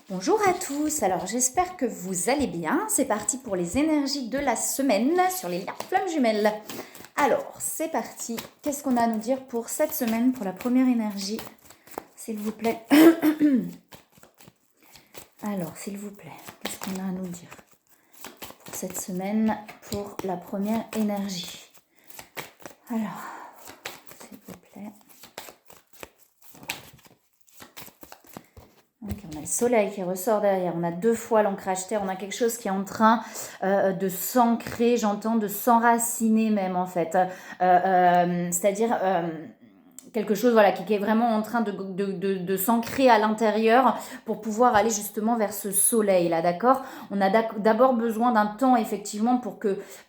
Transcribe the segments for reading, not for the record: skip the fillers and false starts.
Bonjour à tous, alors j'espère que vous allez bien. C'est parti pour les énergies de la semaine sur les liens flammes jumelles. Alors, c'est parti. Qu'est-ce qu'on a à nous dire pour cette semaine, pour la première énergie, s'il vous plaît? Alors, s'il vous plaît, qu'est-ce qu'on a à nous dire pour cette semaine, pour la première énergie? Alors, s'il vous plaît. Okay, on a le soleil qui ressort derrière, on a deux fois l'ancrage terre, on a quelque chose qui est en train de s'ancrer, j'entends de s'enraciner même en fait. C'est-à-dire quelque chose voilà, qui est vraiment en train de s'ancrer à l'intérieur pour pouvoir aller justement vers ce soleil là, d'accord? On a d'abord besoin d'un temps effectivement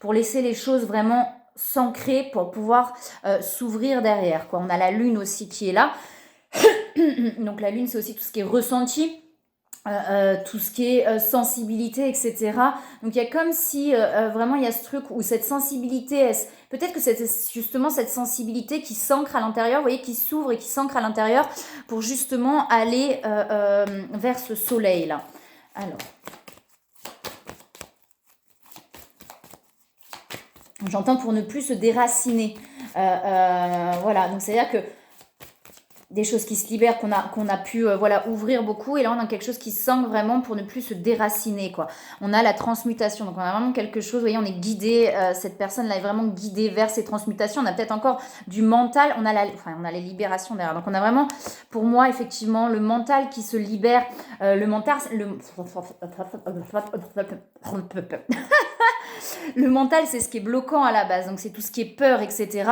pour laisser les choses vraiment s'ancrer, pour pouvoir s'ouvrir derrière, quoi. On a la lune aussi qui est là. Donc la lune, c'est aussi tout ce qui est ressenti, tout ce qui est sensibilité, etc. Donc il y a comme si vraiment il y a ce truc où cette sensibilité, peut-être que c'est justement cette sensibilité qui s'ancre à l'intérieur, vous voyez, qui s'ouvre et qui s'ancre à l'intérieur pour justement aller vers ce soleil là. Alors, j'entends pour ne plus se déraciner. Voilà, donc c'est-à-dire que des choses qui se libèrent, qu'on a pu voilà, ouvrir beaucoup, et là on a quelque chose qui s'ancre vraiment pour ne plus se déraciner, quoi. On a la transmutation, donc on a vraiment quelque chose, vous voyez, on est guidé, cette personne là est vraiment guidée vers ces transmutations. On a peut-être encore du mental, on a les libérations derrière, donc on a vraiment, pour moi effectivement, le mental qui se libère, le mental, le mental, c'est ce qui est bloquant à la base, donc c'est tout ce qui est peur, etc.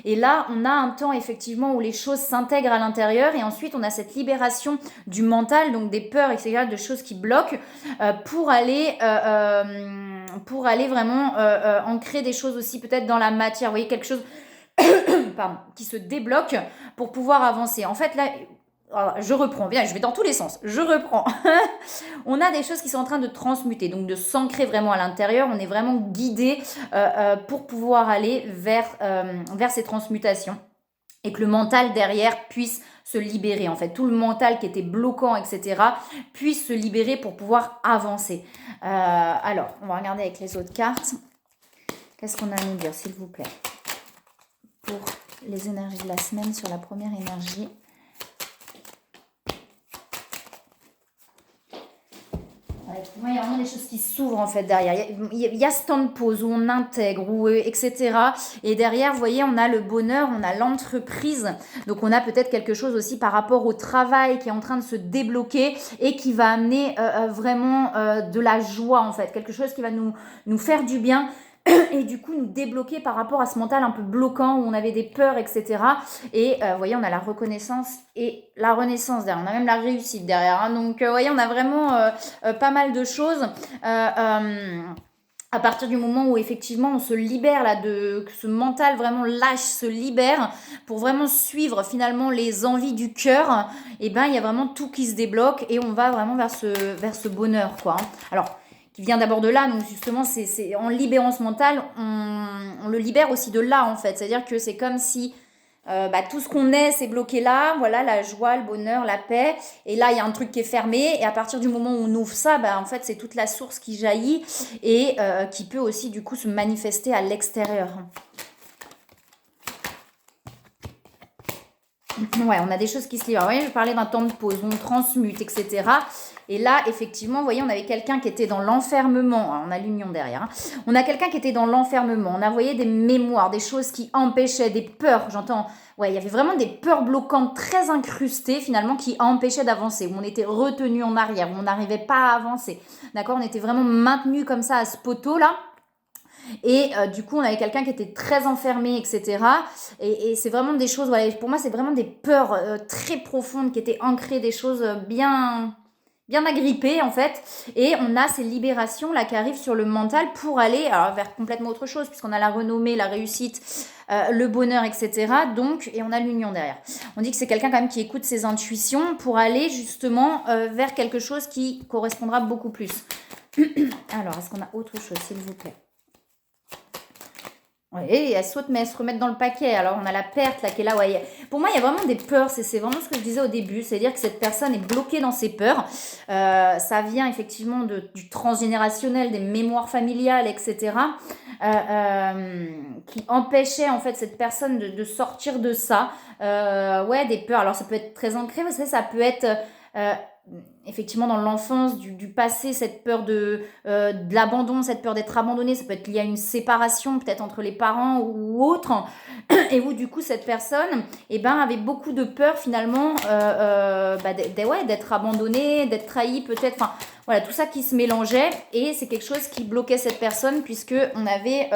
Et là, on a un temps effectivement où les choses s'intègrent à l'intérieur, et ensuite on a cette libération du mental, donc des peurs, etc., de choses qui bloquent, pour aller vraiment ancrer des choses aussi peut-être dans la matière. Vous voyez, quelque chose pardon, qui se débloque pour pouvoir avancer. En fait, là, je reprends, bien, je vais dans tous les sens, je reprends. On a des choses qui sont en train de transmuter, donc de s'ancrer vraiment à l'intérieur. On est vraiment guidé pour pouvoir aller vers ces transmutations, et que le mental derrière puisse se libérer, en fait. Tout le mental qui était bloquant, etc., puisse se libérer pour pouvoir avancer. Alors, on va regarder avec les autres cartes. Qu'est-ce qu'on a à nous dire, s'il vous plaît, pour les énergies de la semaine sur la première énergie? Moi, il y a vraiment des choses qui s'ouvrent en fait derrière. Il y a ce temps de pause où on intègre, etc. Et derrière, vous voyez, on a le bonheur, on a l'entreprise. Donc, on a peut-être quelque chose aussi par rapport au travail qui est en train de se débloquer et qui va amener vraiment de la joie en fait. Quelque chose qui va nous faire du bien. Et du coup nous débloquer par rapport à ce mental un peu bloquant où on avait des peurs, etc. Et vous voyez, on a la reconnaissance et la renaissance derrière, on a même la réussite derrière, hein. Donc vous voyez, on a vraiment pas mal de choses à partir du moment où effectivement on se libère là, que ce mental vraiment lâche, se libère pour vraiment suivre finalement les envies du cœur. Et ben il y a vraiment tout qui se débloque et on va vraiment vers ce bonheur, quoi, hein. Alors, qui vient d'abord de là, donc justement c'est en libérant ce mental, on le libère aussi de là en fait. C'est-à-dire que c'est comme si tout ce qu'on est, c'est bloqué là, voilà, la joie, le bonheur, la paix, et là il y a un truc qui est fermé, et à partir du moment où on ouvre ça, en fait c'est toute la source qui jaillit et qui peut aussi du coup se manifester à l'extérieur. Ouais, on a des choses qui se libèrent. Vous voyez, je parlais d'un temps de pause, on transmute, etc. Et là, effectivement, vous voyez, on avait quelqu'un qui était dans l'enfermement. On a l'union derrière, hein. On a quelqu'un qui était dans l'enfermement. On a, vous voyé, des mémoires, des choses qui empêchaient, des peurs. J'entends, ouais, il y avait vraiment des peurs bloquantes très incrustées, finalement, qui empêchaient d'avancer. Où on était retenu en arrière, où on n'arrivait pas à avancer. D'accord? On était vraiment maintenu comme ça à ce poteau-là. Et du coup, on avait quelqu'un qui était très enfermé, etc. Et c'est vraiment des choses, voilà, pour moi, c'est vraiment des peurs très profondes qui étaient ancrées, des choses bien agrippées, en fait. Et on a ces libérations là qui arrivent sur le mental pour aller vers complètement autre chose, puisqu'on a la renommée, la réussite, le bonheur, etc. Donc, et on a l'union derrière. On dit que c'est quelqu'un quand même qui écoute ses intuitions pour aller justement vers quelque chose qui correspondra beaucoup plus. Alors, est-ce qu'on a autre chose, s'il vous plaît? Ouais, et elle saute, mais elle se remet dans le paquet. Alors, on a la perte là qui est là. Ouais, pour moi, il y a vraiment des peurs. C'est vraiment ce que je disais au début. C'est-à-dire que cette personne est bloquée dans ses peurs. Ça vient effectivement du transgénérationnel, des mémoires familiales, etc. Qui empêchait en fait cette personne de sortir de ça. Ouais, des peurs. Alors, ça peut être très ancré, mais ça peut être. euh, Effectivement dans l'enfance, du passé, cette peur de l'abandon, cette peur d'être abandonné, ça peut être lié à une séparation peut-être entre les parents ou autre, et où du coup cette personne avait beaucoup de peur finalement ouais, d'être abandonnée, d'être trahie peut-être, enfin voilà, tout ça qui se mélangeait, et c'est quelque chose qui bloquait cette personne puisque on avait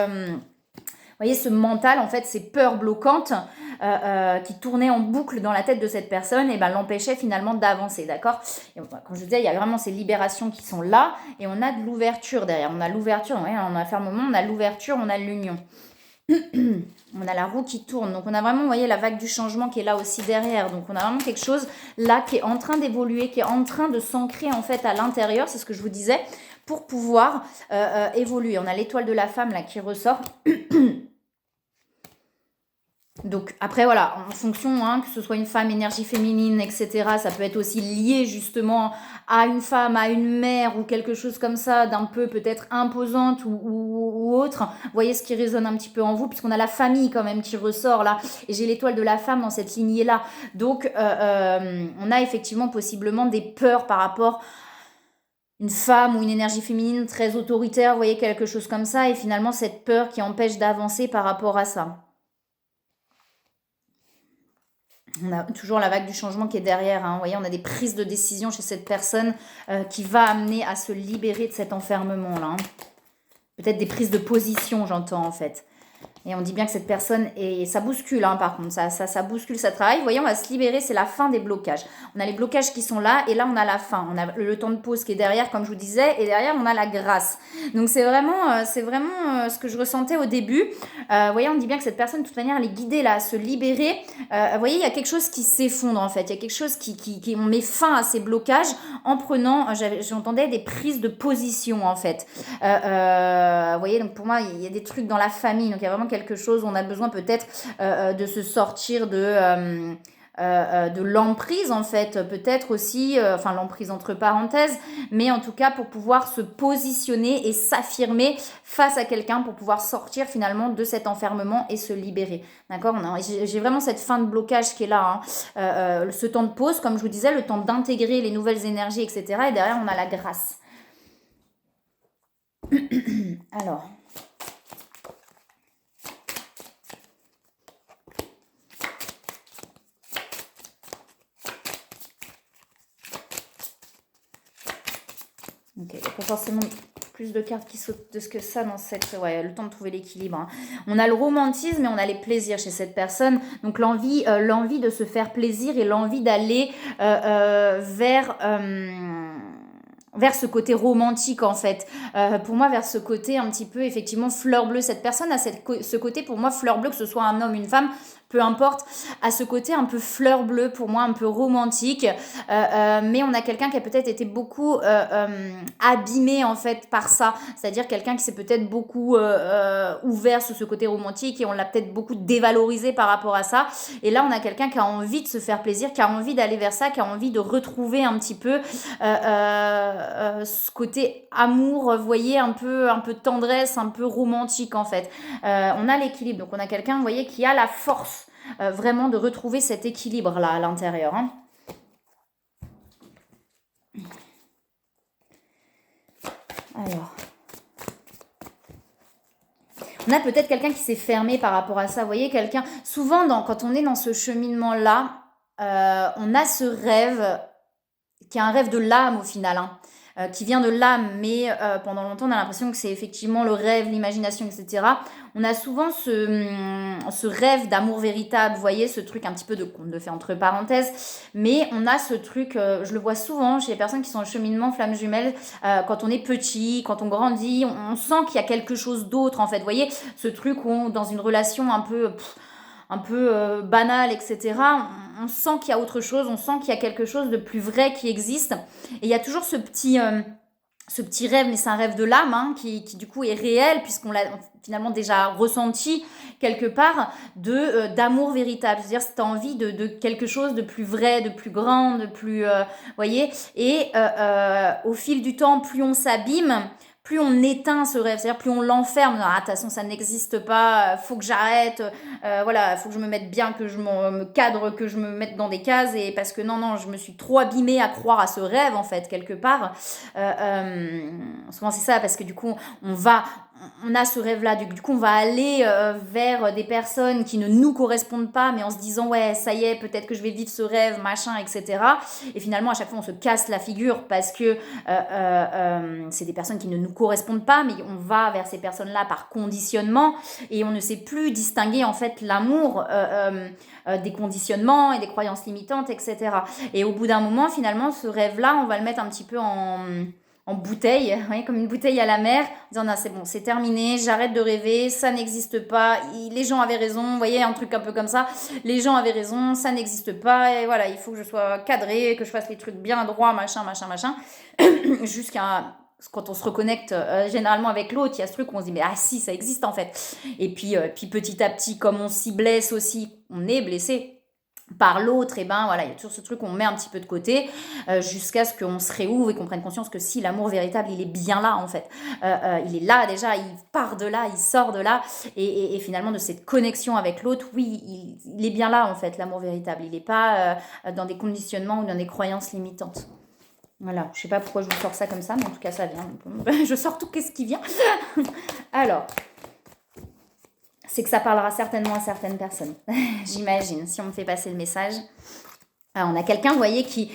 voyez, ce mental, en fait, ces peurs bloquantes qui tournaient en boucle dans la tête de cette personne, et ben l'empêchaient finalement d'avancer, d'accord. Et comme je disais, il y a vraiment ces libérations qui sont là, et on a de l'ouverture derrière. On a l'ouverture, ouais, on a fermement, on a l'ouverture, on a l'union. On a la roue qui tourne, donc on a vraiment, vous voyez, la vague du changement qui est là aussi derrière, donc on a vraiment quelque chose là qui est en train d'évoluer, qui est en train de s'ancrer en fait à l'intérieur, c'est ce que je vous disais, pour pouvoir évoluer. On a l'étoile de la femme là qui ressort. Donc après voilà, en fonction, hein, que ce soit une femme, énergie féminine, etc., ça peut être aussi lié justement à une femme, à une mère ou quelque chose comme ça, d'un peu peut-être imposante ou autre. Vous voyez ce qui résonne un petit peu en vous, puisqu'on a la famille quand même qui ressort là, et j'ai l'étoile de la femme dans cette lignée-là. Donc on a effectivement possiblement des peurs par rapport une femme ou une énergie féminine très autoritaire, vous voyez, quelque chose comme ça, et finalement cette peur qui empêche d'avancer par rapport à ça. On a toujours la vague du changement qui est derrière, hein. Vous voyez, on a des prises de décision chez cette personne qui va amener à se libérer de cet enfermement-là, hein. Peut-être des prises de position, j'entends en fait. Et on dit bien que cette personne, et ça bouscule, hein, par contre, ça bouscule, ça travaille. Vous voyez, on va se libérer, c'est la fin des blocages. On a les blocages qui sont là, et là, on a la fin. On a le temps de pause qui est derrière, comme je vous disais, et derrière, on a la grâce. Donc, c'est vraiment ce que je ressentais au début. Vous voyez, on dit bien que cette personne, de toute manière, elle est guidée là à se libérer. Vous voyez, il y a quelque chose qui s'effondre, en fait. Il y a quelque chose qui on met fin à ces blocages en prenant, j'entendais des prises de position, en fait. Vous voyez, donc pour moi, il y a des trucs dans la famille. Donc, il y a vraiment quelque chose, on a besoin peut-être de se sortir de l'emprise en fait, peut-être aussi, enfin l'emprise entre parenthèses, mais en tout cas pour pouvoir se positionner et s'affirmer face à quelqu'un, pour pouvoir sortir finalement de cet enfermement et se libérer. D'accord. J'ai vraiment cette fin de blocage qui est là, hein. Ce temps de pause, comme je vous disais, le temps d'intégrer les nouvelles énergies, etc. Et derrière, on a la grâce. Alors... Ok, il n'y a pas forcément plus de cartes qui sautent de ce que ça dans cette... Ouais, le temps de trouver l'équilibre, hein. On a le romantisme et on a les plaisirs chez cette personne. Donc l'envie de se faire plaisir et l'envie d'aller vers ce côté romantique en fait. Pour moi, vers ce côté un petit peu effectivement fleur bleue. Cette personne a ce côté pour moi fleur bleue, que ce soit un homme, une femme, peu importe, à ce côté un peu fleur bleue pour moi, un peu romantique. Mais on a quelqu'un qui a peut-être été beaucoup abîmé en fait par ça. C'est-à-dire quelqu'un qui s'est peut-être beaucoup ouvert sur ce côté romantique et on l'a peut-être beaucoup dévalorisé par rapport à ça. Et là, on a quelqu'un qui a envie de se faire plaisir, qui a envie d'aller vers ça, qui a envie de retrouver un petit peu ce côté amour, vous voyez, un peu tendresse, un peu romantique en fait. On a l'équilibre, donc on a quelqu'un, vous voyez, qui a la force vraiment de retrouver cet équilibre là à l'intérieur, hein. Alors, on a peut-être quelqu'un qui s'est fermé par rapport à ça, vous voyez, quelqu'un, souvent quand on est dans ce cheminement là, on a ce rêve qui est un rêve de l'âme au final, hein, qui vient de l'âme, mais pendant longtemps on a l'impression que c'est effectivement le rêve, l'imagination, etc. On a souvent ce rêve d'amour véritable, vous voyez, ce truc un petit peu de conte de fées entre parenthèses, mais on a ce truc, je le vois souvent chez les personnes qui sont en cheminement flamme jumelle, quand on est petit, quand on grandit, on sent qu'il y a quelque chose d'autre en fait, vous voyez, ce truc où dans une relation un peu banal, etc. On sent qu'il y a autre chose, on sent qu'il y a quelque chose de plus vrai qui existe. Et il y a toujours ce petit ce petit rêve, mais c'est un rêve de l'âme, hein, qui du coup est réel, puisqu'on l'a finalement déjà ressenti quelque part, d'amour véritable. C'est-à-dire, si tu as envie de quelque chose de plus vrai, de plus grand, de plus... voyez. Et au fil du temps, plus on s'abîme, plus on éteint ce rêve, c'est-à-dire plus on l'enferme. Ah, de toute façon, ça n'existe pas, faut que j'arrête, voilà, faut que je me mette bien, que je me cadre, que je me mette dans des cases, et parce que non, je me suis trop abîmée à croire à ce rêve, en fait, quelque part. Souvent, c'est ça, parce que du coup, on a ce rêve-là, du coup on va aller vers des personnes qui ne nous correspondent pas, mais en se disant ouais ça y est, peut-être que je vais vivre ce rêve, machin, etc. Et finalement à chaque fois on se casse la figure parce que c'est des personnes qui ne nous correspondent pas, mais on va vers ces personnes-là par conditionnement et on ne sait plus distinguer en fait l'amour des conditionnements et des croyances limitantes, etc. Et au bout d'un moment finalement ce rêve-là on va le mettre un petit peu en bouteille, vous voyez, comme une bouteille à la mer, en disant non, c'est bon, c'est terminé, j'arrête de rêver, ça n'existe pas, les gens avaient raison, vous voyez, un truc un peu comme ça, les gens avaient raison, ça n'existe pas, et voilà, il faut que je sois cadré, que je fasse les trucs bien droits, machin, jusqu'à quand on se reconnecte généralement avec l'autre, il y a ce truc où on se dit mais ah si, ça existe en fait. Et puis petit à petit, comme on s'y blesse aussi, on est blessé par l'autre, et ben voilà, il y a toujours ce truc qu'on met un petit peu de côté jusqu'à ce qu'on se réouvre et qu'on prenne conscience que si l'amour véritable il est bien là en fait, il est là déjà, il part de là, il sort de là, et finalement de cette connexion avec l'autre, oui, il est bien là en fait, l'amour véritable, il n'est pas dans des conditionnements ou dans des croyances limitantes. Voilà, je sais pas pourquoi je vous sors ça comme ça, mais en tout cas ça vient. Je sors tout ce qui vient. Alors, c'est que ça parlera certainement à certaines personnes, j'imagine, si on me fait passer le message. Alors, on a quelqu'un, vous voyez, qui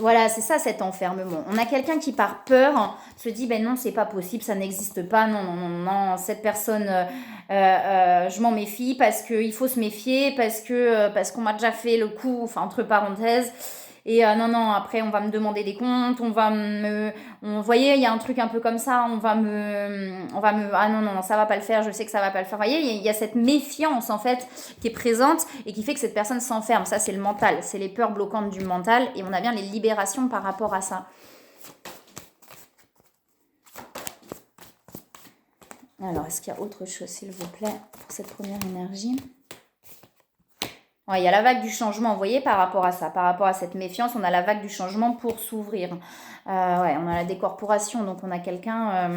voilà, c'est ça cet enfermement. On a quelqu'un qui par peur se dit, ben non, c'est pas possible, ça n'existe pas, non, cette personne, je m'en méfie parce qu'il faut se méfier, parce qu'on m'a déjà fait le coup, enfin entre parenthèses. Et non, après on va me demander des comptes, vous voyez, il y a un truc un peu comme ça, ah non, ça va pas le faire, je sais que ça va pas le faire. Vous voyez, il y a cette méfiance en fait qui est présente et qui fait que cette personne s'enferme. Ça, c'est le mental, c'est les peurs bloquantes du mental, et on a bien les libérations par rapport à ça. Alors, est-ce qu'il y a autre chose, s'il vous plaît, pour cette première énergie ? Ouais, il y a la vague du changement, vous voyez, par rapport à ça, par rapport à cette méfiance, on a la vague du changement pour s'ouvrir. Ouais, on a la décorporation, donc on a quelqu'un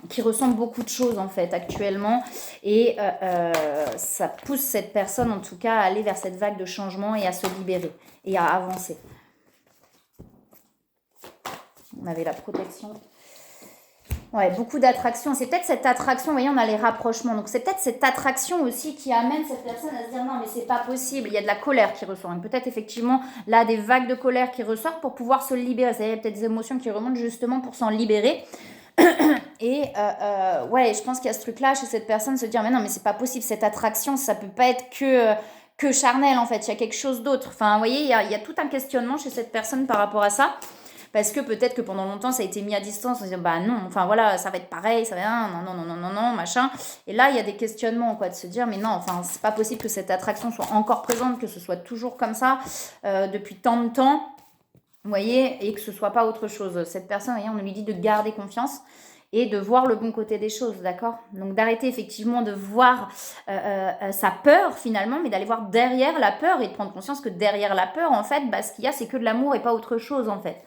qui ressent beaucoup de choses en fait actuellement, et ça pousse cette personne en tout cas à aller vers cette vague de changement et à se libérer et à avancer. On avait la protection. Ouais, beaucoup d'attraction. C'est peut-être cette attraction, vous voyez, on a les rapprochements. Donc, c'est peut-être cette attraction aussi qui amène cette personne à se dire non, mais c'est pas possible. Il y a de la colère qui ressort. Et peut-être effectivement, là, des vagues de colère qui ressortent pour pouvoir se libérer. Il y a peut-être des émotions qui remontent justement pour s'en libérer. Et ouais, je pense qu'il y a ce truc-là chez cette personne, se dire mais non, mais c'est pas possible. Cette attraction, ça peut pas être que charnel en fait. Il y a quelque chose d'autre. Enfin, vous voyez, il y a tout un questionnement chez cette personne par rapport à ça. Parce que peut-être que pendant longtemps, ça a été mis à distance. On se dit, bah non, enfin voilà, ça va être pareil, ça va, non, machin. Et là, il y a des questionnements, quoi, de se dire, mais non, enfin, c'est pas possible que cette attraction soit encore présente, que ce soit toujours comme ça, depuis tant de temps, vous voyez, et que ce soit pas autre chose. Cette personne, vous voyez, on lui dit de garder confiance et de voir le bon côté des choses, d'accord ? Donc d'arrêter effectivement de voir sa peur finalement, mais d'aller voir derrière la peur et de prendre conscience que derrière la peur, en fait, bah, ce qu'il y a, c'est que de l'amour et pas autre chose, en fait.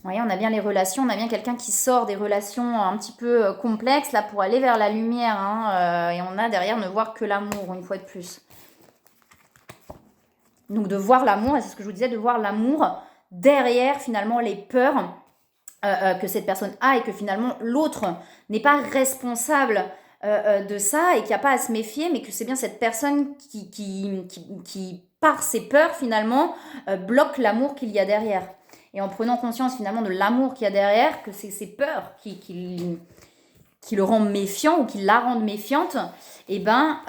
Vous voyez, on a bien les relations, on a bien quelqu'un qui sort des relations un petit peu complexes, là, pour aller vers la lumière, hein, et on a derrière ne voir que l'amour, une fois de plus. Donc de voir l'amour, et c'est ce que je vous disais, de voir l'amour derrière, finalement, les peurs que cette personne a, et que finalement, l'autre n'est pas responsable de ça, et qu'il n'y a pas à se méfier, mais que c'est bien cette personne qui par ses peurs, finalement, bloque l'amour qu'il y a derrière. Et en prenant conscience finalement de l'amour qu'il y a derrière, que c'est ses peurs qui le rendent méfiant ou qui la rendent méfiante, et ben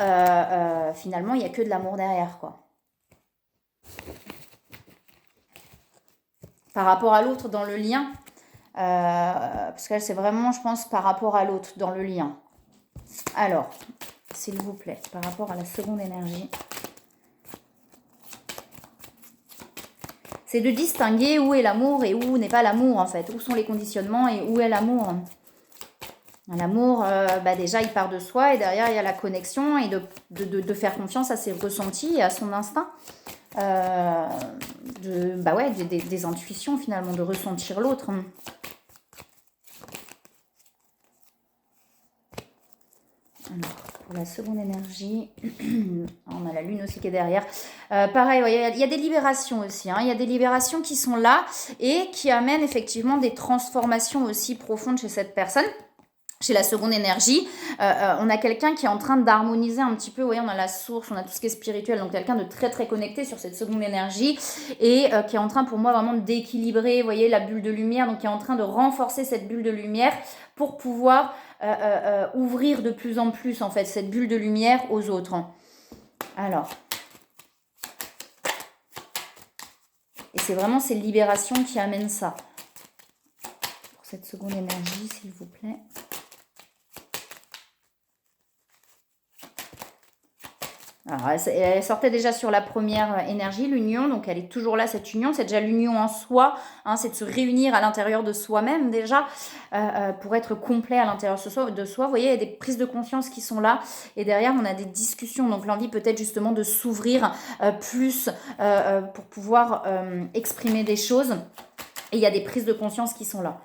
finalement il n'y a que de l'amour derrière, quoi. Par rapport à l'autre dans le lien, parce que c'est vraiment, je pense, par rapport à l'autre dans le lien. Alors, s'il vous plaît, par rapport à la seconde énergie. C'est de distinguer où est l'amour et où n'est pas l'amour en fait. Où sont les conditionnements et où est l'amour. L'amour, déjà, il part de soi et derrière, il y a la connexion et de faire confiance à ses ressentis et à son instinct. Des intuitions finalement, de ressentir l'autre. Alors, pour la seconde énergie, on a la lune aussi qui est derrière. Pareil, il y a des libérations aussi. Il y a des libérations qui sont là et qui amènent effectivement des transformations aussi profondes chez cette personne. Chez la seconde énergie, on a quelqu'un qui est en train d'harmoniser un petit peu, vous voyez, on a la source, on a tout ce qui est spirituel, donc quelqu'un de très très connecté sur cette seconde énergie et qui est en train pour moi vraiment d'équilibrer, vous voyez, la bulle de lumière, donc qui est en train de renforcer cette bulle de lumière pour pouvoir ouvrir de plus en plus en fait cette bulle de lumière aux autres. Alors, et c'est vraiment ces libérations qui amènent ça. Pour cette seconde énergie, s'il vous plaît. Alors, elle sortait déjà sur la première énergie, l'union, donc elle est toujours là, cette union, c'est déjà l'union en soi, c'est de se réunir à l'intérieur de soi-même déjà, pour être complet à l'intérieur de soi. Vous voyez, il y a des prises de conscience qui sont là, et derrière on a des discussions, donc l'envie peut-être justement de s'ouvrir plus pour pouvoir exprimer des choses, et il y a des prises de conscience qui sont là,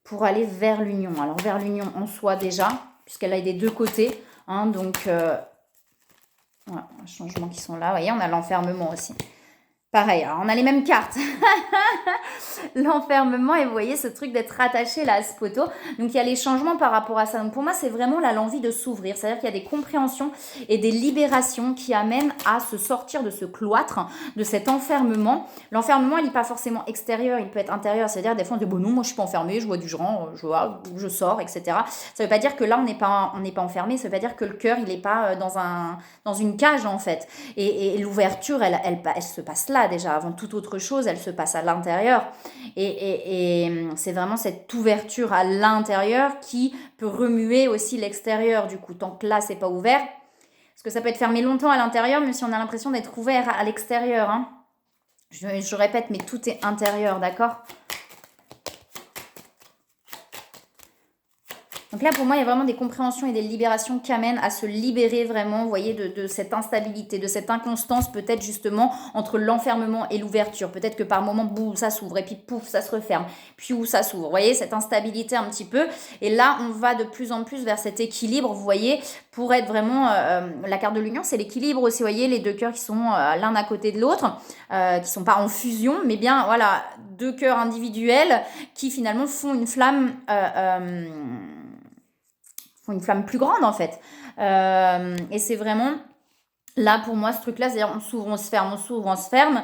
pour aller vers l'union. Alors vers l'union en soi déjà, puisqu'elle a des deux côtés, donc... Voilà, les changements qui sont là. Vous voyez, on a l'enfermement aussi. Pareil, alors on a les mêmes cartes. L'enfermement, et vous voyez ce truc d'être attaché là à ce poteau. Donc il y a les changements par rapport à ça. Donc pour moi, c'est vraiment là l'envie de s'ouvrir. C'est-à-dire qu'il y a des compréhensions et des libérations qui amènent à se sortir de ce cloître, de cet enfermement. L'enfermement, il n'est pas forcément extérieur, il peut être intérieur. C'est-à-dire des fois on dit bon non, moi je suis pas enfermée, je vois du genre, je sors, etc. Ça veut pas dire que là on n'est pas enfermé. Ça veut pas dire que le cœur il n'est pas dans une cage en fait. Et l'ouverture, elle se passe là déjà, avant toute autre chose, elle se passe à l'intérieur. Et c'est vraiment cette ouverture à l'intérieur qui peut remuer aussi l'extérieur du coup, tant que là, c'est pas ouvert. Parce que ça peut être fermé longtemps à l'intérieur, même si on a l'impression d'être ouvert à l'extérieur. Je répète, mais tout est intérieur, d'accord ? Donc là, pour moi, il y a vraiment des compréhensions et des libérations qui amènent à se libérer vraiment, vous voyez, de cette instabilité, de cette inconstance peut-être justement entre l'enfermement et l'ouverture. Peut-être que par moment, boum, ça s'ouvre et puis pouf, ça se referme. Puis où ça s'ouvre, vous voyez, cette instabilité un petit peu. Et là, on va de plus en plus vers cet équilibre, vous voyez, pour être vraiment... la carte de l'union, c'est l'équilibre aussi, vous voyez, les deux cœurs qui sont l'un à côté de l'autre, qui sont pas en fusion, mais bien, voilà, deux cœurs individuels qui finalement font une flamme... une flamme plus grande en fait. Et c'est vraiment là pour moi ce truc là, c'est-à-dire on s'ouvre, on se ferme, on s'ouvre, on se ferme,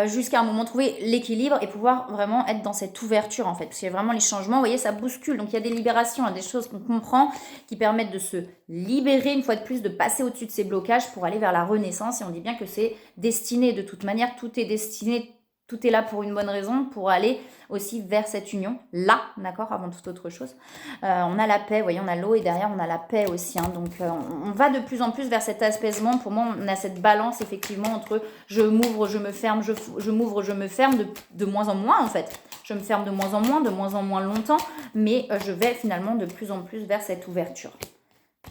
jusqu'à un moment trouver l'équilibre et pouvoir vraiment être dans cette ouverture en fait. Parce qu'il y a vraiment les changements, vous voyez, ça bouscule. Donc il y a des libérations, des choses qu'on comprend qui permettent de se libérer une fois de plus, de passer au-dessus de ces blocages pour aller vers la renaissance. Et on dit bien que c'est destiné de toute manière, tout est destiné. Tout est là pour une bonne raison, pour aller aussi vers cette union, là, d'accord, avant toute autre chose. On a la paix, vous voyez, on a l'eau et derrière on a la paix aussi. Donc on va de plus en plus vers cet apaisement. Pour moi, on a cette balance effectivement entre je m'ouvre, je me ferme, je m'ouvre, je me ferme de moins en moins en fait. Je me ferme de moins en moins longtemps, mais je vais finalement de plus en plus vers cette ouverture.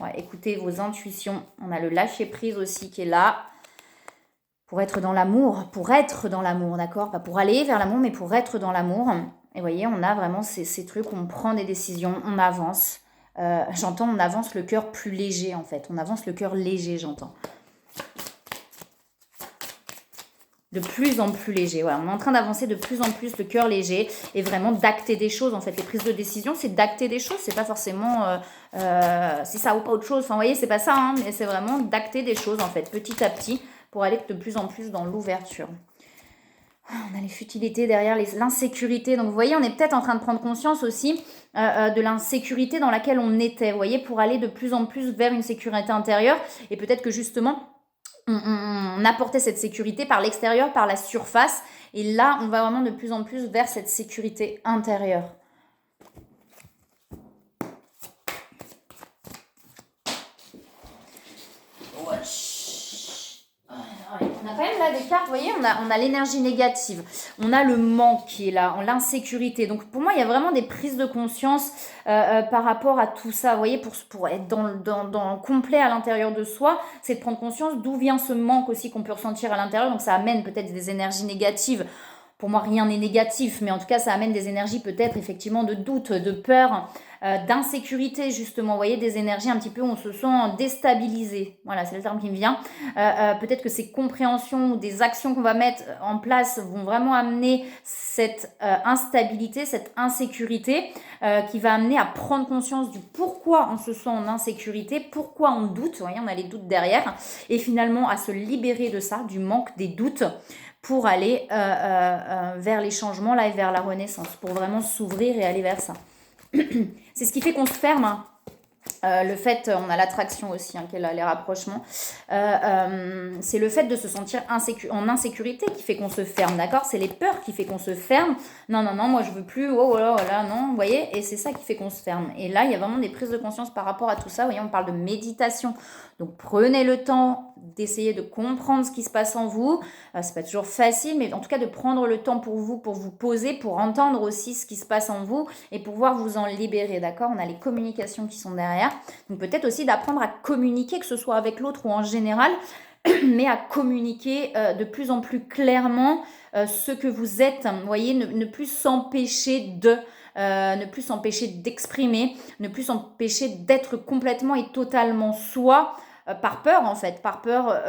Ouais, écoutez vos intuitions. On a le lâcher prise aussi qui est là. Pour être dans l'amour, d'accord ? Pas pour aller vers l'amour, mais pour être dans l'amour. Et vous voyez, on a vraiment ces trucs, on prend des décisions, on avance. J'entends, on avance le cœur plus léger, en fait. On avance le cœur léger, j'entends. De plus en plus léger. Ouais, on est en train d'avancer de plus en plus le cœur léger et vraiment d'acter des choses. En fait, les prises de décision, c'est d'acter des choses. C'est pas forcément c'est ça ou pas autre chose. Enfin, vous voyez, c'est pas ça, mais c'est vraiment d'acter des choses, en fait, petit à petit, pour aller de plus en plus dans l'ouverture. On a les futilités derrière, l'insécurité. Donc, vous voyez, on est peut-être en train de prendre conscience aussi de l'insécurité dans laquelle on était, vous voyez, pour aller de plus en plus vers une sécurité intérieure. Et peut-être que justement, on apportait cette sécurité par l'extérieur, par la surface. Et là, on va vraiment de plus en plus vers cette sécurité intérieure. On a a quand même là des cartes, vous voyez, on a l'énergie négative, on a le manque qui est là, l'insécurité. Donc pour moi, il y a vraiment des prises de conscience par rapport à tout ça. Vous voyez, pour être dans le complet à l'intérieur de soi, c'est de prendre conscience d'où vient ce manque aussi qu'on peut ressentir à l'intérieur. Donc ça amène peut-être des énergies négatives. Pour moi, rien n'est négatif, mais en tout cas, ça amène des énergies peut-être effectivement de doute, de peur, d'insécurité justement. Vous voyez, des énergies un petit peu où on se sent déstabilisé. Voilà, c'est le terme qui me vient. Peut-être que ces compréhensions ou des actions qu'on va mettre en place vont vraiment amener cette instabilité, cette insécurité qui va amener à prendre conscience du pourquoi on se sent en insécurité, pourquoi on doute. Vous voyez, on a les doutes derrière. Et finalement, à se libérer de ça, du manque, des doutes, pour aller vers les changements là et vers la renaissance, pour vraiment s'ouvrir et aller vers ça. C'est ce qui fait qu'on se ferme. Hein. Le fait, on a l'attraction aussi, hein, qui est les rapprochements. C'est le fait de se sentir en insécurité qui fait qu'on se ferme, d'accord? C'est les peurs qui fait qu'on se ferme. Non, moi je veux plus, oh là, non, vous voyez? Et c'est ça qui fait qu'on se ferme. Et là, il y a vraiment des prises de conscience par rapport à tout ça. Vous voyez, on parle de méditation. Donc prenez le temps d'essayer de comprendre ce qui se passe en vous. C'est pas toujours facile, mais en tout cas de prendre le temps pour vous poser, pour entendre aussi ce qui se passe en vous et pouvoir vous en libérer, d'accord? On a les communications qui sont derrière. Donc peut-être aussi d'apprendre à communiquer, que ce soit avec l'autre ou en général, mais à communiquer de plus en plus clairement ce que vous êtes. Vous voyez, ne plus s'empêcher de... ne plus s'empêcher d'exprimer, ne plus s'empêcher d'être complètement et totalement soi, par peur en fait, par peur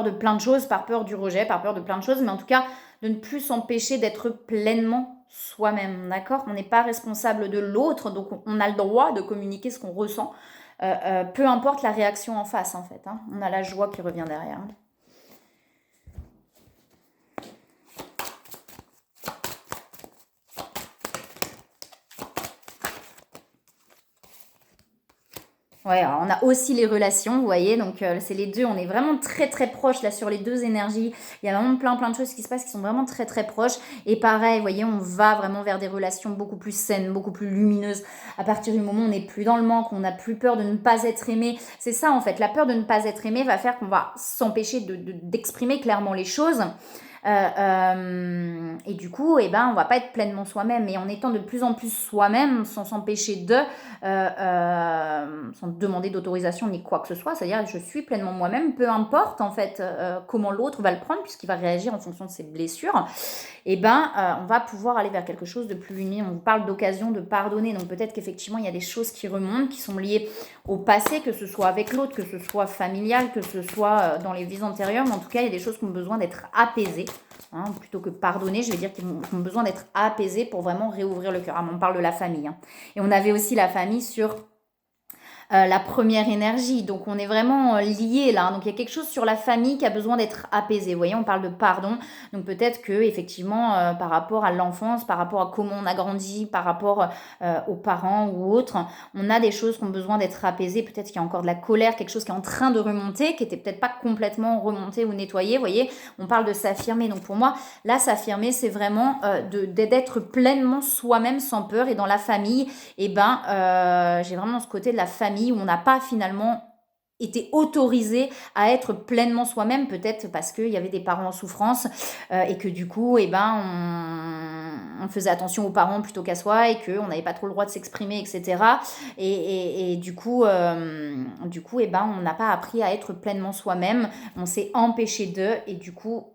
de plein de choses, par peur du rejet, par peur de plein de choses, mais en tout cas de ne plus s'empêcher d'être pleinement soi-même, d'accord? On n'est pas responsable de l'autre, donc on a le droit de communiquer ce qu'on ressent, peu importe la réaction en face en fait, hein. On a la joie qui revient derrière. Ouais, alors on a aussi les relations, vous voyez, donc c'est les deux, on est vraiment très très proches là sur les deux énergies. Il y a vraiment plein de choses qui se passent qui sont vraiment très très proches. Et pareil, vous voyez, on va vraiment vers des relations beaucoup plus saines, beaucoup plus lumineuses. À partir du moment où on n'est plus dans le manque, on n'a plus peur de ne pas être aimé. C'est ça en fait, la peur de ne pas être aimé va faire qu'on va s'empêcher d'exprimer clairement les choses. Et du coup, on va pas être pleinement soi-même. Mais en étant de plus en plus soi-même, sans s'empêcher sans demander d'autorisation ni quoi que ce soit, c'est-à-dire je suis pleinement moi-même, peu importe en fait comment l'autre va le prendre, puisqu'il va réagir en fonction de ses blessures, on va pouvoir aller vers quelque chose de plus uni. On vous parle d'occasion de pardonner, donc peut-être qu'effectivement il y a des choses qui remontent, qui sont liées au passé, que ce soit avec l'autre, que ce soit familial, que ce soit dans les vies antérieures, mais en tout cas il y a des choses qui ont besoin d'être apaisées. Hein, plutôt que pardonner, je vais dire qu'ils ont besoin d'être apaisés pour vraiment réouvrir le cœur. Ah, on parle de la famille. Hein. Et on avait aussi la famille sur la première énergie. Donc on est vraiment liés là. Donc il y a quelque chose sur la famille qui a besoin d'être apaisé. Vous voyez, on parle de pardon. Donc peut-être que effectivement par rapport à l'enfance, par rapport à comment on a grandi, par rapport aux parents ou autres, on a des choses qui ont besoin d'être apaisées. Peut-être qu'il y a encore de la colère, quelque chose qui est en train de remonter, qui était peut-être pas complètement remonté ou nettoyé. Vous voyez, on parle de s'affirmer. Donc pour moi, là, s'affirmer, c'est vraiment d'être pleinement soi-même sans peur. Et dans la famille, j'ai vraiment ce côté de la famille où on n'a pas finalement été autorisé à être pleinement soi-même, peut-être parce qu'il y avait des parents en souffrance et que du coup, on faisait attention aux parents plutôt qu'à soi et qu'on n'avait pas trop le droit de s'exprimer, etc. Et du coup, on n'a pas appris à être pleinement soi-même. On s'est empêché d'eux et du coup.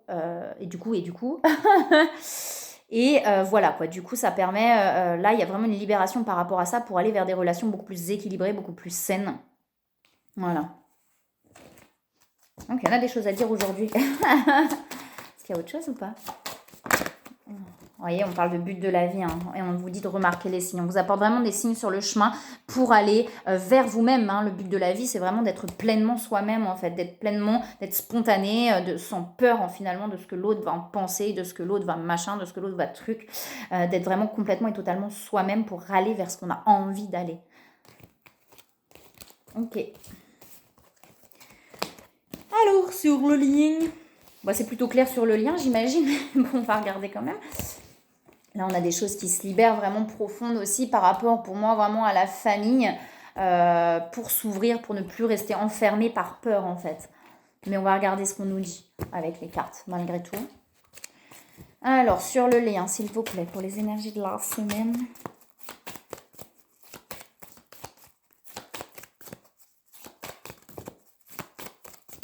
Et voilà quoi, du coup ça permet, là il y a vraiment une libération par rapport à ça pour aller vers des relations beaucoup plus équilibrées, beaucoup plus saines. Voilà. Donc il y en a des choses à dire aujourd'hui. Est-ce qu'il y a autre chose ou pas? Vous voyez, on parle de but de la vie hein, et on vous dit de remarquer les signes. On vous apporte vraiment des signes sur le chemin pour aller vers vous-même. Hein. Le but de la vie, c'est vraiment d'être pleinement soi-même en fait, d'être spontané, sans peur finalement de ce que l'autre va en penser, de ce que l'autre va machin, de ce que l'autre va truc, d'être vraiment complètement et totalement soi-même pour aller vers ce qu'on a envie d'aller. Ok. Alors, sur le lien, c'est plutôt clair sur le lien, j'imagine. Bon, on va regarder quand même. Là, on a des choses qui se libèrent vraiment profondes aussi par rapport, pour moi, vraiment à la famille, pour s'ouvrir, pour ne plus rester enfermé par peur, en fait. Mais on va regarder ce qu'on nous dit avec les cartes, malgré tout. Alors, sur le lien, s'il vous plaît, pour les énergies de la semaine.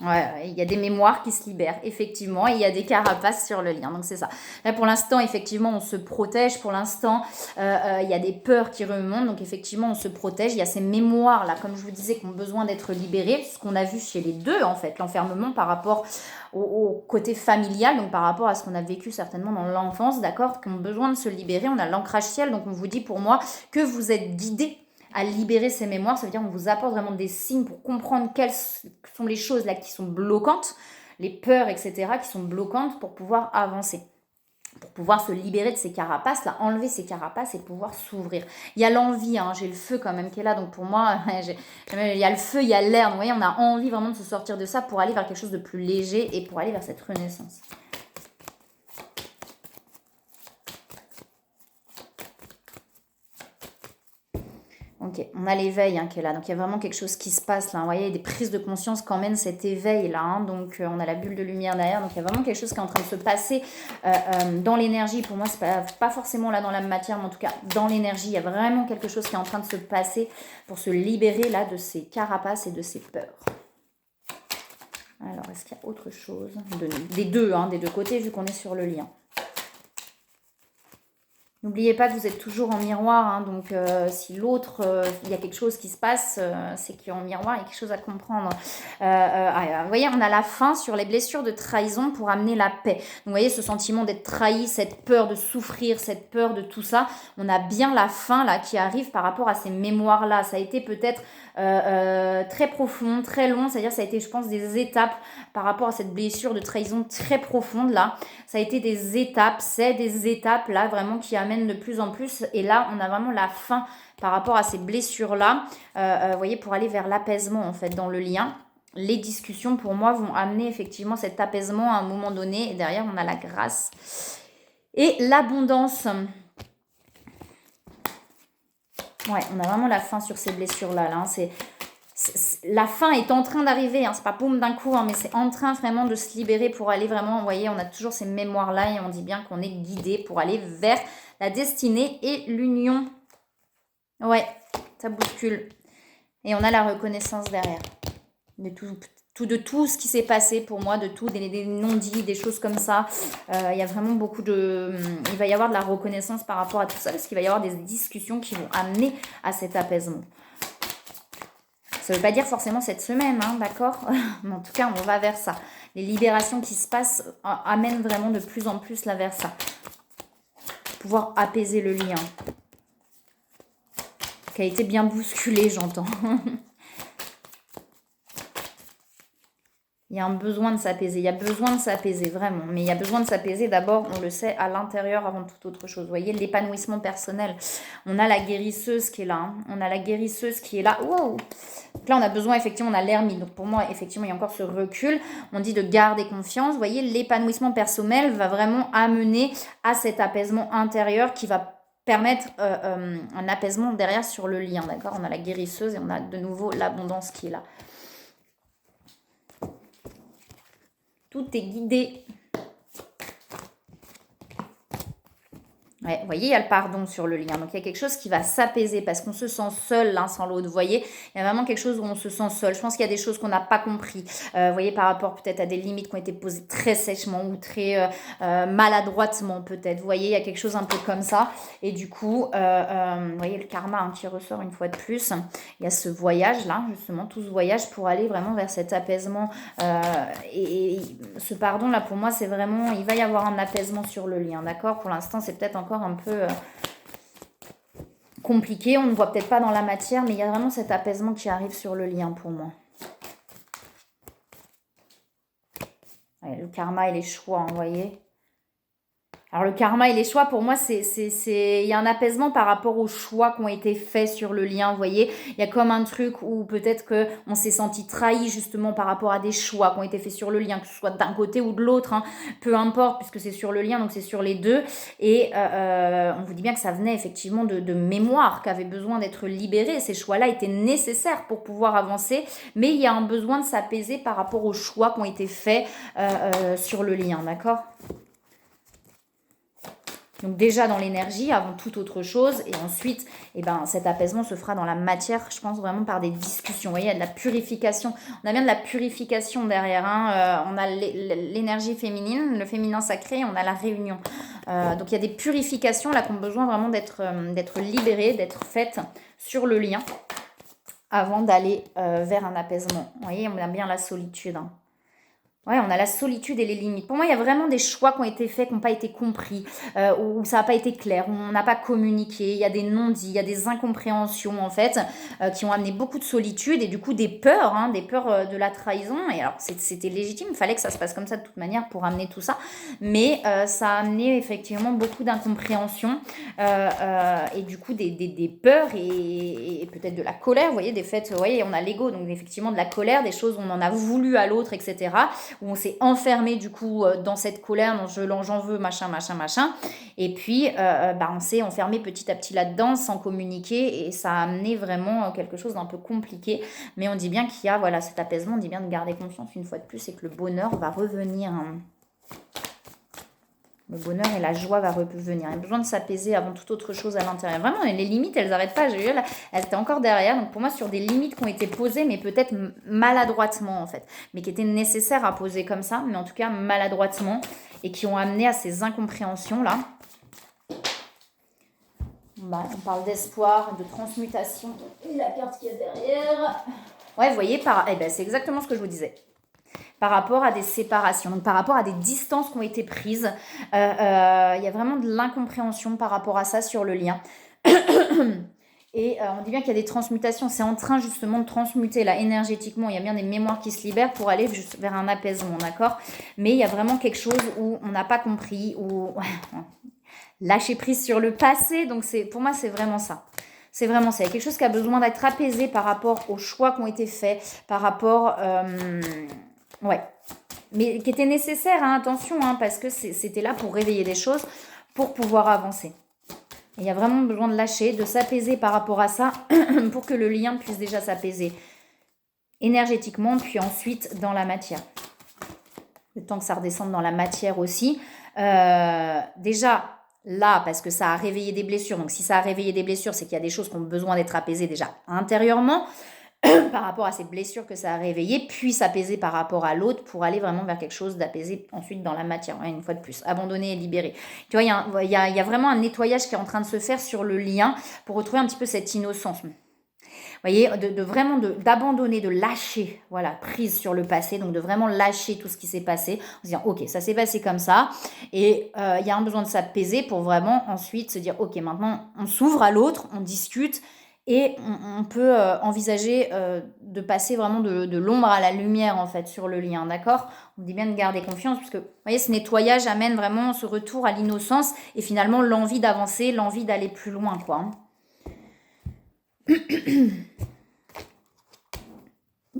Ouais, il y a des mémoires qui se libèrent, effectivement, et il y a des carapaces sur le lien, donc c'est ça. Là, pour l'instant, effectivement, on se protège, pour l'instant, il y a des peurs qui remontent, donc effectivement, on se protège, il y a ces mémoires-là, comme je vous disais, qui ont besoin d'être libérées, ce qu'on a vu chez les deux, en fait, l'enfermement par rapport au côté familial, donc par rapport à ce qu'on a vécu certainement dans l'enfance, d'accord, qui ont besoin de se libérer, on a l'ancrage ciel, donc on vous dit pour moi que vous êtes guidés à libérer ces mémoires, ça veut dire qu'on vous apporte vraiment des signes pour comprendre quelles sont les choses là qui sont bloquantes, les peurs, etc., qui sont bloquantes pour pouvoir avancer, pour pouvoir se libérer de ces carapaces, là, enlever ces carapaces et pouvoir s'ouvrir. Il y a l'envie, hein, j'ai le feu quand même qui est là, donc pour moi, il y a le feu, il y a l'air, vous voyez, on a envie vraiment de se sortir de ça pour aller vers quelque chose de plus léger et pour aller vers cette renaissance. Ok, on a l'éveil hein, qui est là, donc il y a vraiment quelque chose qui se passe là, vous voyez, des prises de conscience quand même, cet éveil là, hein, donc on a la bulle de lumière derrière, donc il y a vraiment quelque chose qui est en train de se passer dans l'énergie, pour moi c'est pas forcément là dans la matière, mais en tout cas dans l'énergie, il y a vraiment quelque chose qui est en train de se passer pour se libérer là de ces carapaces et de ces peurs. Alors, est-ce qu'il y a autre chose des deux côtés vu qu'on est sur le lien? N'oubliez pas que vous êtes toujours en miroir, hein, donc si l'autre, il y a quelque chose qui se passe, c'est qu'il y a en miroir, il y a quelque chose à comprendre. Vous voyez, on a la fin sur les blessures de trahison pour amener la paix. Donc, vous voyez, ce sentiment d'être trahi, cette peur de souffrir, cette peur de tout ça, on a bien la fin là qui arrive par rapport à ces mémoires-là. Ça a été peut-être très profond, très long, c'est-à-dire ça a été, je pense, des étapes par rapport à cette blessure de trahison très profonde là. Ça a été des étapes, c'est des étapes là vraiment qui amènent de plus en plus. Et là, on a vraiment la fin par rapport à ces blessures-là, vous voyez, pour aller vers l'apaisement en fait dans le lien. Les discussions pour moi vont amener effectivement cet apaisement à un moment donné. Et derrière, on a la grâce et l'abondance. Ouais, on a vraiment la fin sur ces blessures-là. Là, hein. La fin est en train d'arriver, hein. C'est pas boum d'un coup, hein, mais c'est en train vraiment de se libérer pour aller vraiment, vous voyez, on a toujours ces mémoires-là et on dit bien qu'on est guidé pour aller vers la destinée et l'union. Ouais, ça bouscule. Et on a la reconnaissance derrière. De tout ce qui s'est passé pour moi, de tout, des non-dits, des choses comme ça. Il y a vraiment beaucoup de... Il va y avoir de la reconnaissance par rapport à tout ça, parce qu'il va y avoir des discussions qui vont amener à cet apaisement. Ça ne veut pas dire forcément cette semaine, hein, d'accord? Mais en tout cas, on va vers ça. Les libérations qui se passent amènent vraiment de plus en plus là vers ça. Pouvoir apaiser le lien. Qui a été bien bousculé, j'entends. Il y a un besoin de s'apaiser, il y a besoin de s'apaiser, vraiment. Mais il y a besoin de s'apaiser d'abord, on le sait, à l'intérieur avant toute autre chose. Vous voyez, l'épanouissement personnel. On a la guérisseuse qui est là. Hein. On a la guérisseuse qui est là. Wow. Donc là, on a besoin, effectivement, on a l'ermite. Donc pour moi, effectivement, il y a encore ce recul. On dit de garder confiance. Vous voyez, l'épanouissement personnel va vraiment amener à cet apaisement intérieur qui va permettre un apaisement derrière sur le lien. D'accord? On a la guérisseuse et on a de nouveau l'abondance qui est là. Tout est guidé. Ouais, vous voyez, il y a le pardon sur le lien. Donc, il y a quelque chose qui va s'apaiser parce qu'on se sent seul l'un sans l'autre. Vous voyez, il y a vraiment quelque chose où on se sent seul. Je pense qu'il y a des choses qu'on n'a pas compris. Vous voyez, par rapport peut-être à des limites qui ont été posées très sèchement ou très maladroitement peut-être. Vous voyez, il y a quelque chose un peu comme ça. Et du coup, vous voyez, le karma hein, qui ressort une fois de plus. Il y a ce voyage-là, justement, tout ce voyage pour aller vraiment vers cet apaisement. Et ce pardon-là, pour moi, c'est vraiment... Il va y avoir un apaisement sur le lien, d'accord? Pour l'instant, c'est peut-être encore un peu compliqué, on ne voit peut-être pas dans la matière, mais il y a vraiment cet apaisement qui arrive sur le lien pour moi. Ouais, le karma et les choix, hein, vous voyez. Alors le karma et les choix, pour moi, il y a un apaisement par rapport aux choix qui ont été faits sur le lien, vous voyez. Il y a comme un truc où peut-être qu'on s'est senti trahi justement par rapport à des choix qui ont été faits sur le lien, que ce soit d'un côté ou de l'autre, hein, peu importe, puisque c'est sur le lien, donc c'est sur les deux. Et on vous dit bien que ça venait effectivement de mémoire, qui avait besoin d'être libérée. Ces choix-là étaient nécessaires pour pouvoir avancer, mais il y a un besoin de s'apaiser par rapport aux choix qui ont été faits sur le lien, d'accord ? Donc déjà dans l'énergie avant toute autre chose, et ensuite cet apaisement se fera dans la matière, je pense vraiment par des discussions. Vous voyez, il y a de la purification, on a bien de la purification derrière, hein. On a l'énergie féminine, le féminin sacré, on a la réunion. Donc il y a des purifications là qui ont besoin vraiment d'être libérées, d'être faites sur le lien avant d'aller vers un apaisement. Vous voyez, on a bien la solitude, hein. Ouais, on a la solitude et les limites. Pour moi, il y a vraiment des choix qui ont été faits, qui n'ont pas été compris, où ça n'a pas été clair, où on n'a pas communiqué, il y a des non-dits, il y a des incompréhensions, en fait, qui ont amené beaucoup de solitude et du coup des peurs, hein, de la trahison. Et alors, c'était légitime, il fallait que ça se passe comme ça de toute manière pour amener tout ça. Mais ça a amené effectivement beaucoup d'incompréhension et du coup des peurs et peut-être de la colère, vous voyez, des faits, vous voyez, on a l'ego, donc effectivement de la colère, des choses où on en a voulu à l'autre, etc., où on s'est enfermé du coup dans cette colère, dans j'en veux, machin. Et puis, on s'est enfermé petit à petit là-dedans sans communiquer et ça a amené vraiment quelque chose d'un peu compliqué. Mais on dit bien qu'il y a cet apaisement, on dit bien de garder confiance une fois de plus et que le bonheur va revenir, hein. Le bonheur et la joie va revenir. Il y a besoin de s'apaiser avant toute autre chose à l'intérieur. Vraiment, les limites, elles n'arrêtent pas. J'ai eu elles étaient encore derrière. Donc pour moi, sur des limites qui ont été posées, mais peut-être maladroitement en fait. Mais qui étaient nécessaires à poser comme ça, mais en tout cas maladroitement. Et qui ont amené à ces incompréhensions-là. On parle d'espoir, de transmutation. Et la carte qui est derrière. Ouais, vous voyez, c'est exactement ce que je vous disais. Par rapport à des séparations, donc par rapport à des distances qui ont été prises. Il y a vraiment de l'incompréhension par rapport à ça sur le lien. Et on dit bien qu'il y a des transmutations. C'est en train justement de transmuter là énergétiquement. Il y a bien des mémoires qui se libèrent pour aller juste vers un apaisement, d'accord ? Mais il y a vraiment quelque chose où on n'a pas compris, où lâcher prise sur le passé. Donc pour moi, c'est vraiment ça. C'est vraiment ça. Il y a quelque chose qui a besoin d'être apaisé par rapport aux choix qui ont été faits, par rapport... Ouais, mais qui était nécessaire, hein, attention, hein, parce que c'était là pour réveiller des choses, pour pouvoir avancer. Et il y a vraiment besoin de lâcher, de s'apaiser par rapport à ça, pour que le lien puisse déjà s'apaiser énergétiquement, puis ensuite dans la matière. Le temps que ça redescende dans la matière aussi. Déjà, là, parce que ça a réveillé des blessures, donc si ça a réveillé des blessures, c'est qu'il y a des choses qui ont besoin d'être apaisées déjà intérieurement, par rapport à ces blessures que ça a réveillées, puis s'apaiser par rapport à l'autre pour aller vraiment vers quelque chose d'apaisé ensuite dans la matière, une fois de plus, abandonner et libérer. Tu vois, il y a vraiment un nettoyage qui est en train de se faire sur le lien pour retrouver un petit peu cette innocence. Vous voyez, vraiment d'abandonner, de lâcher, voilà, prise sur le passé, donc de vraiment lâcher tout ce qui s'est passé, en se disant, ok, ça s'est passé comme ça, et il y a un besoin de s'apaiser pour vraiment ensuite se dire, ok, maintenant on s'ouvre à l'autre, on discute, et on peut envisager de passer vraiment de l'ombre à la lumière, en fait, sur le lien, d'accord ? On dit bien de garder confiance, puisque, vous voyez, ce nettoyage amène vraiment ce retour à l'innocence, et finalement, l'envie d'avancer, l'envie d'aller plus loin, quoi. Une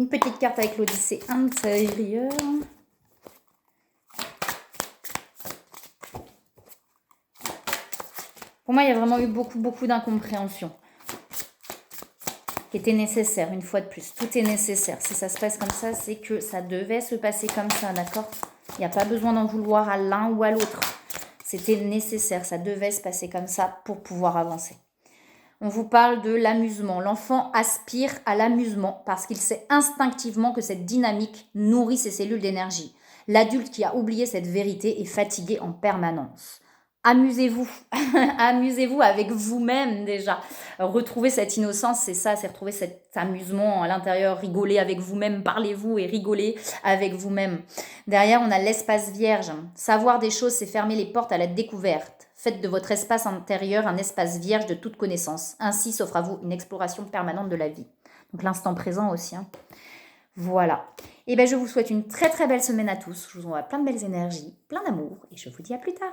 petite carte avec l'Odyssée intérieure. Pour moi, il y a vraiment eu beaucoup d'incompréhension qui était nécessaire, une fois de plus. Tout est nécessaire. Si ça se passe comme ça, c'est que ça devait se passer comme ça, d'accord ? Il n'y a pas besoin d'en vouloir à l'un ou à l'autre. C'était nécessaire, ça devait se passer comme ça pour pouvoir avancer. On vous parle de l'amusement. L'enfant aspire à l'amusement parce qu'il sait instinctivement que cette dynamique nourrit ses cellules d'énergie. L'adulte qui a oublié cette vérité est fatigué en permanence. Amusez-vous, amusez-vous avec vous-même déjà. Retrouvez cette innocence, c'est ça, c'est retrouver cet amusement à l'intérieur, rigoler avec vous-même, parlez-vous et rigolez avec vous-même. Derrière, on a l'espace vierge. Savoir des choses, c'est fermer les portes à la découverte. Faites de votre espace intérieur un espace vierge de toute connaissance. Ainsi s'offre à vous une exploration permanente de la vie. Donc l'instant présent aussi, hein. Voilà. Et je vous souhaite une très très belle semaine à tous. Je vous envoie plein de belles énergies, plein d'amour et je vous dis à plus tard.